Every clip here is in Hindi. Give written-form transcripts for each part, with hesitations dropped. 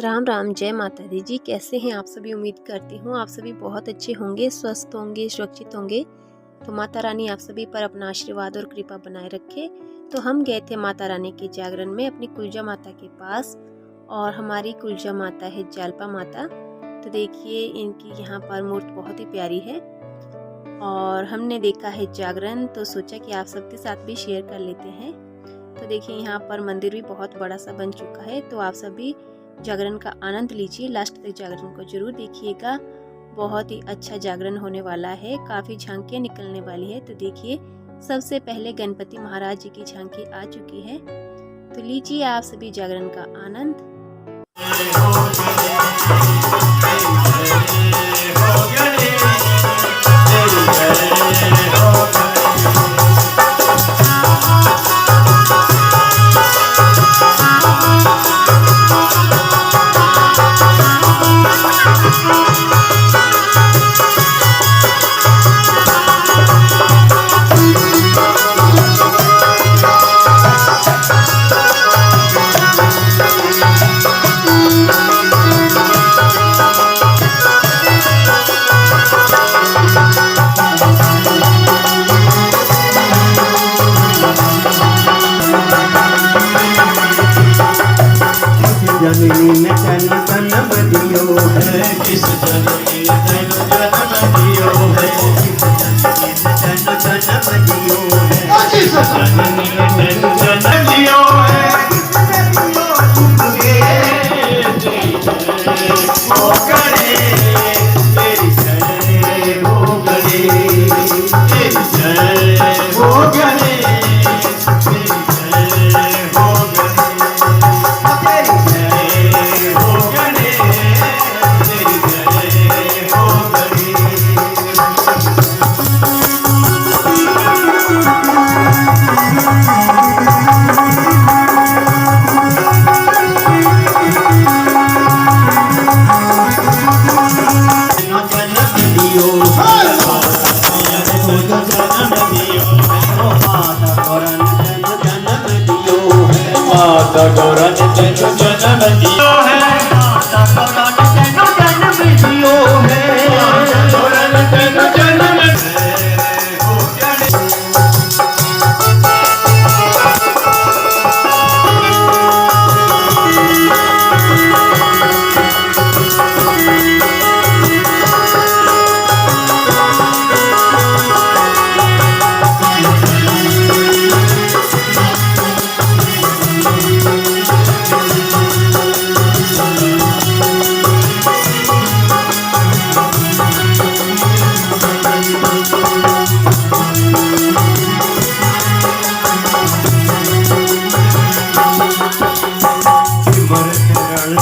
राम राम, जय माता दी जी। कैसे हैं आप सभी? उम्मीद करती हूँ आप सभी बहुत अच्छे होंगे, स्वस्थ होंगे, सुरक्षित होंगे। तो माता रानी आप सभी पर अपना आशीर्वाद और कृपा बनाए रखे। तो हम गए थे माता रानी के जागरण में अपनी कुलजा माता के पास, और हमारी कुलजा माता है जालपा माता। तो देखिए इनकी यहाँ पर मूर्ति बहुत ही प्यारी है, और हमने देखा है जागरण तो सोचा कि आप सबके साथ भी शेयर कर लेते हैं। तो देखिए यहाँ पर मंदिर भी बहुत बड़ा सा बन चुका है। तो आप सभी जागरण का आनंद लीजिए, लास्ट तक जागरण को जरूर देखिएगा। बहुत ही अच्छा जागरण होने वाला है, काफ़ी झांकियाँ निकलने वाली है। तो देखिए सबसे पहले गणपति महाराज जी की झांकी आ चुकी है। तो लीजिए आप सभी जागरण का आनंद। जननी ने जन्म जन्म दियो है, किस जननी ने जन्म जन्म दियो है, किस जननी ने जन्म दियो है, किस जननी ने जन्म दियो है, हो गए तेरी जय हो गए, तेरी जय हो गए, माता गौरा ने तेनो जन्म दियो है, माता गौरा ने तेनो जन्म दियो है, माता गौरा ने तेनो जन्म रंग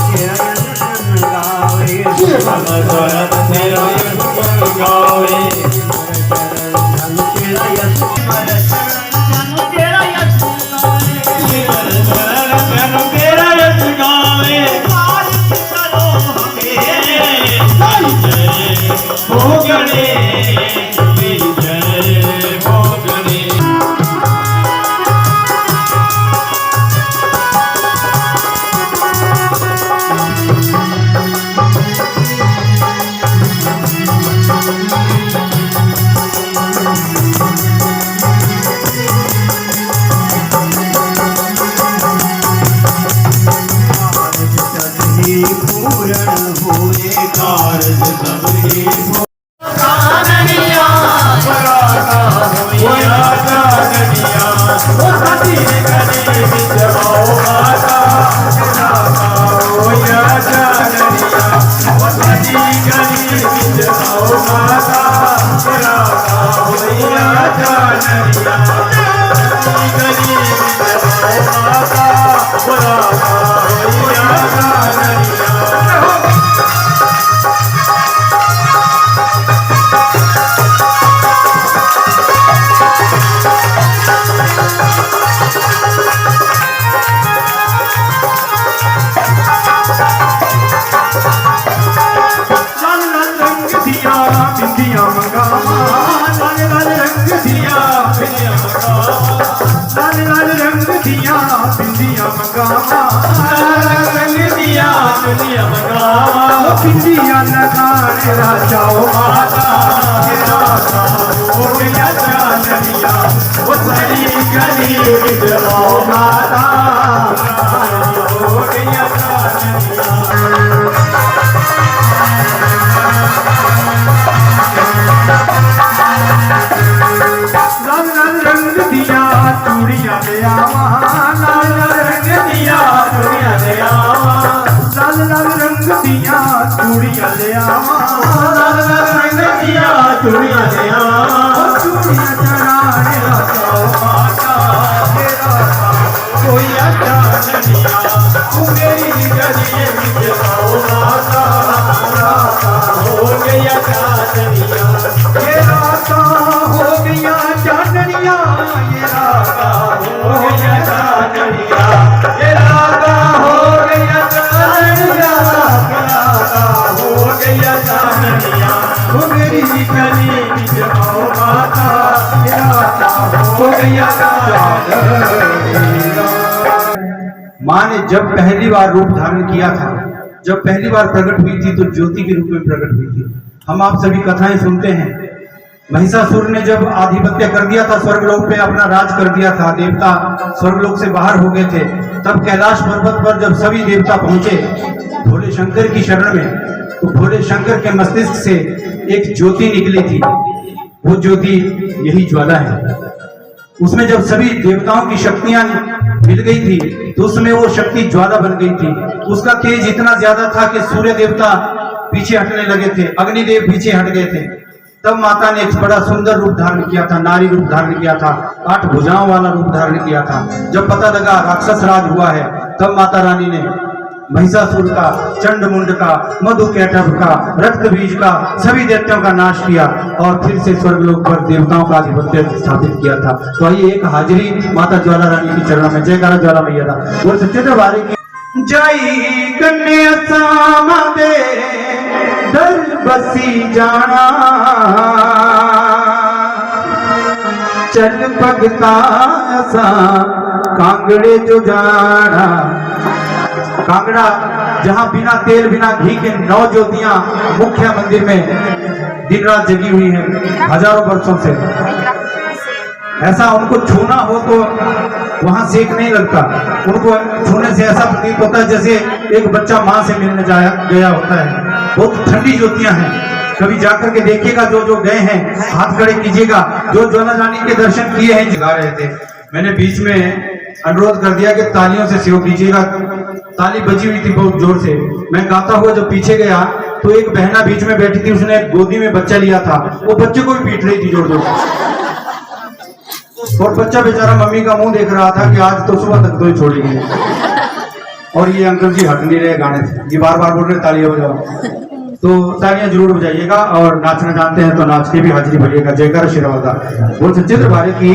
दिया बिंदिया लगाने राजाओ माता ये राजा हो गया चांदनिया वो सारी गली विधवाओ माता हो गया चांदनिया। लाल लाल रंग दिया चूड़िया ले आवा लाल लाल रंग दिया चूड़िया ले आवा लाल लाल रंग दिया चूड़िया ले आवा लाल लाल रंग दिया चूड़िया ले आवा चूड़िया चढ़ाने राजाओ माता हे राजा कोई चांदनिया तू मेरी गली विधवाओ माता राजा हो गया चांदनिया ये राजा हो गया चांदनिया ये राजा हो गया चांदनिया ये राजा हो गया चांदनिया राजा हो गया चांदनिया वो मेरी गली विधवाओ माता ये राजा हो गया चांदनिया। माँ ने जब पहली बार रूप धारण किया था, जब पहली बार प्रकट हुई थी तो ज्योति के रूप में प्रकट हुई थी। हम आप सभी कथाएं सुनते हैं। महिषासुर ने जब आधिपत्य कर दिया था, स्वर्गलोक पे अपना राज कर दिया था, देवता स्वर्गलोक से बाहर हो गए थे, तब कैलाश पर्वत पर जब सभी देवता पहुंचे भोले शंकर की शरण में, तो भोले शंकर के मस्तिष्क से एक ज्योति निकली थी। वो ज्योति यही ज्वाला है। उसमें जब सभी देवताओं की शक्तियां मिल गई थी तो उसमें वो शक्ति ज्वाला बन गई थी। उसका तेज इतना ज्यादा था कि सूर्य देवता पीछे हटने लगे थे, अग्निदेव पीछे हट गए थे। तब माता ने एक बड़ा सुंदर रूप धारण किया था, नारी रूप धारण किया था, 8 भुजाओं वाला रूप धारण किया था। जब पता लगा राक्षस राज हुआ है, तब माता रानी ने महिषासुर का, चंडमुंड का, मधुकैटभ का, रक्त बीज का, सभी दैत्यों का नाश किया और फिर से स्वर्गलोक पर देवताओं का आधिपत्य स्थापित किया था। तो आइए एक हाजिरी माता ज्वाला रानी की चरणों में, जयकारा ज्वाला मैया दा बोल सच्चे दरबार की जय। कन्या सामा दे दर बसी जाना चल भगता सा कांगड़े जो जाना। कांगड़ा जहां बिना तेल बिना घी के 9 ज्योतियां मुख्य मंदिर में दिन रात जगी हुई हैं हजारों वर्षों से। ऐसा उनको छूना हो तो वहां सेक नहीं लगता, उनको छूने से ऐसा प्रतीत होता है जैसे एक बच्चा मां से मिलने गया होता है। बहुत ठंडी ज्योतियां हैं, कभी जाकर के देखिएगा। जो जो गए हैं हाथ खड़े कीजिएगा। जो ज्वाला रानी के दर्शन किए हैं गा रहे थे, मैंने बीच में अनुरोध कर दिया कि तालियों से सेवा कीजिएगा। ताली बजी हुई थी बहुत जोर से। मैं गाता हुआ जब पीछे गया तो एक बहना बीच में बैठी थी, उसने गोदी में बच्चा लिया था, वो बच्चे को भी पीट रही थी जोर जोर से। और बच्चा बेचारा मम्मी का मुंह देख रहा था कि आज तो सुबह तक तो ही छोड़ेंगे। और ये अंकल जी हट नहीं रहे गाने से, ये बार बार बोल रहे तालियां बजाओ। तो तालियां जरूर बजाइएगा और नाचना जानते हैं तो नाच के भी हाजिरी भरिएगा। जयकार आशीर्वाद बोल सच्चे दरबार की।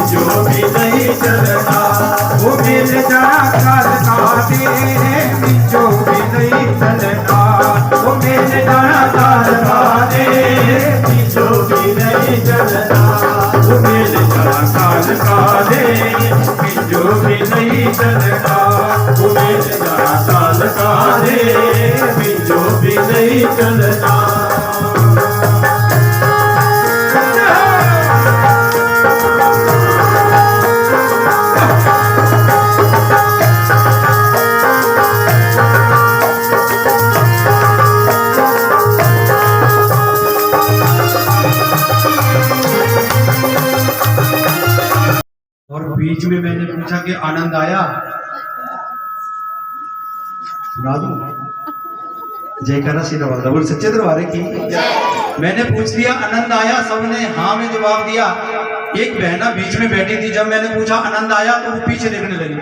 जो भी नहीं चलता वो मिल जाना काल काटे, जो भी नहीं चलता वो मिल जाना काल काटे, जो भी नहीं चलता वो मिल जाना काल काटे, जो भी नहीं चलता वो मिल जाना काल काटे, जो भी नहीं चलता। बीच में मैंने पूछा कि आनंद आया, सुना दूं? जयकारा श्री बोल सच्चे दरबार की। मैंने पूछ लिया आनंद आया, सबने हाँ में जवाब दिया। एक बहना बीच में बैठी थी, जब मैंने पूछा आनंद आया तो वो पीछे देखने लगी।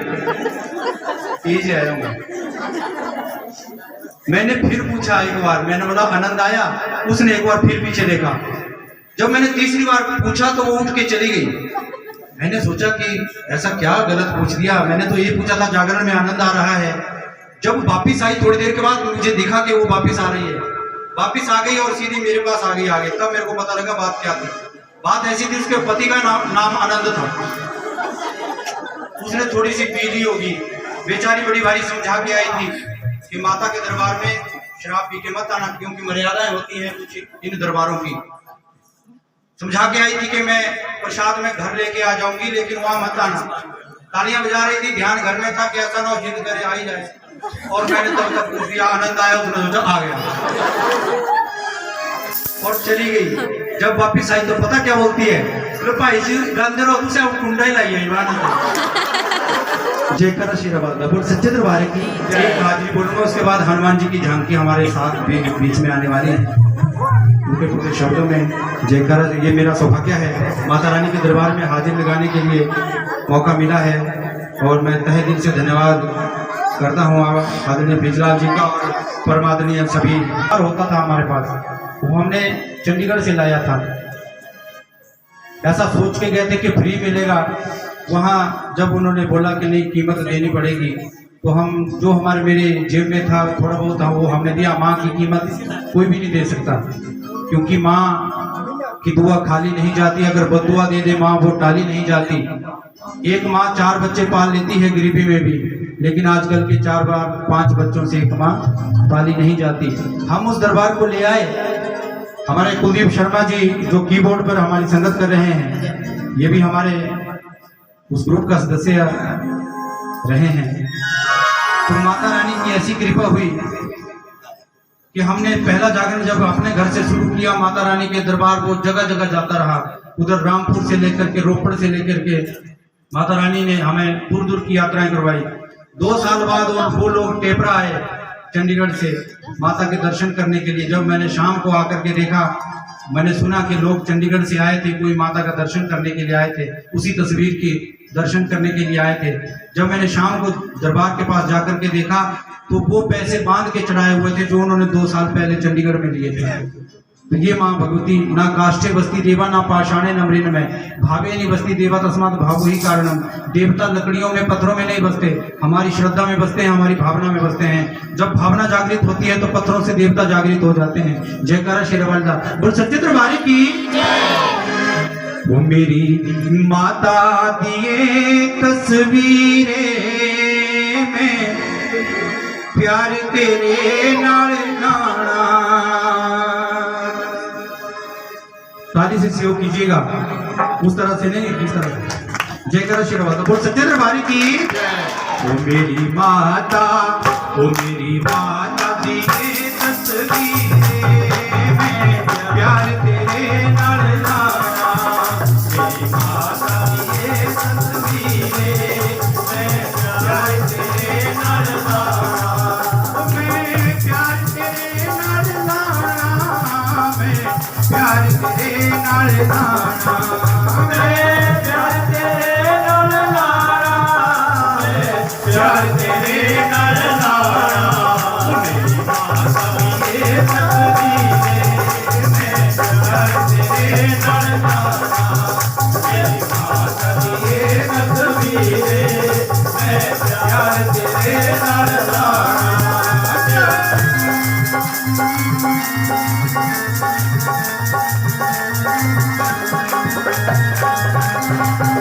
तेज आया हूँ। मैंने फिर पूछा एक बार, मैंने बोला आनंद आया, उसने एक बार फिर पीछे देखा। जब मैंने तीसरी बार पूछा तो वो उठ के चली गई। मैंने सोचा कि ऐसा क्या गलत पूछ दिया, मैंने तो ये पूछा था जागरण में आनंद आ रहा है। जब वापिस आई थोड़ी देर के बाद मुझे दिखा कि वो वापिस आ रही है, वापिस आ गई और सीधी मेरे पास आ गई आगे। तब मेरे को पता लगा बात क्या थी। बात ऐसी थी, उसके पति का नाम आनंद था। उसने थोड़ी सी पी ली होगी। बेचारी बड़ी भारी समझा के आई थी कि माता के दरबार में शराब पी के मत आना, क्योंकि मर्यादाएं होती हैं कुछ इन दरबारों की। समझा के आई थी कि मैं प्रसाद में घर लेके आ जाऊंगी, लेकिन वहां मत आना। तालियां बजा रही थी, ध्यान घर में था कि ऐसा ना हो जिद करे आ ही जाए। और मैंने तब तक पूछ लिया, आनंद आया, उसने सोचा आ गया और चली गई। जब वापिस आई तो पता क्या बोलती है, बोले भाई जी गंदर हो तुझे कुंडा ही लाई है। जेकर आशीर्वाद बोल सच्चे दरबार की एक हाजिरी बोलूंगा, उसके बाद हनुमान जी की झांकी हमारे साथ बीच में आने वाली है। उनके पूरे शब्दों में जेकर, ये मेरा सौभाग्य है माता रानी के दरबार में हाजिर लगाने के लिए मौका मिला है। और मैं तहे दिल से धन्यवाद करता हूँ आदरणीय ब्रिजलाल जी का और परमादरणीय सभी। और होता था हमारे पास, वो हमने चंडीगढ़ से लाया था। ऐसा सोच के गए थे कि फ्री मिलेगा, वहाँ जब उन्होंने बोला कि नहीं कीमत देनी पड़ेगी, तो हम जो हमारे मेरे जेब में था थोड़ा बहुत था वो हमने दिया। माँ की कीमत कोई भी नहीं दे सकता, क्योंकि माँ की दुआ खाली नहीं जाती। अगर बददुआ दे दे माँ वो टाली नहीं जाती। एक माँ 4 बच्चे पाल लेती है गरीबी में भी, लेकिन आजकल के 4-5 बच्चों से एक माँ पाली नहीं जाती। हम उस दरबार को ले आए। हमारे कुलदीप शर्मा जी जो कीबोर्ड पर हमारी संगत कर रहे हैं, ये भी हमारे उस ग्रुप का सदस्य रहे हैं। तो माता रानी की ऐसी कृपा हुई कि हमने पहला जागरण जब अपने घर से शुरू किया, माता रानी के दरबार वो जगह जगह जाता रहा। उधर रामपुर से लेकर के रोपड़ से लेकर के माता रानी ने हमें दूर दूर की यात्राएं करवाई। 2 साल बाद वो लोग टेपरा आए चंडीगढ़ से माता के दर्शन करने के लिए। जब मैंने शाम को आकर के देखा, मैंने सुना कि लोग चंडीगढ़ से आए थे, कोई माता का दर्शन करने के लिए आए थे, उसी तस्वीर की दर्शन करने के लिए आए थे। जब मैंने शाम को दरबार के पास जाकर के देखा तो वो पैसे बांध के चढ़ाए हुए थे जो उन्होंने 2 साल पहले चंडीगढ़ में लिए थे। तो ये माँ भगवती ना काष्ठे बस्ती देवा ना पाषाणे न मृण में भावे नहीं बस्ती देवा तस्मात भावो ही कारणम। देवता लकड़ियों में पत्थरों में नहीं बसते, हमारी श्रद्धा में बसते हैं, हमारी भावना में बसते हैं। जब भावना जागृत होती है तो पत्थरों से देवता जागृत हो जाते हैं। जयकारा शेरवालदा बोल सच्चे दरबार की। वो मेरी माता दिए तस्वीरें में प्यार तेरे नाल नाना। ताली से सहयोग कीजिएगा, उस तरह से नहीं, इस तरह से। जयकर आशीर्वाद बोल सच्चे दरबार की। ओ मेरी माता दिए तस्वीरें में प्यार तेरे नाल नाना। मेरी माता दिए तस्वीरें में प्यार तेरे नाल नाना। मैं प्यार तेरे नाल नाना, मैं प्यार तेरे नाल नाना, मैं प्यार तेरे नाल नाना, मैं प्यार तेरे नाल नाना। मेरी माता दिए तस्वीरें में प्यार तेरे नाल नाना। मेरी माता दिए तस्वीरें में प्यार तेरे नाल नाना। Thank you.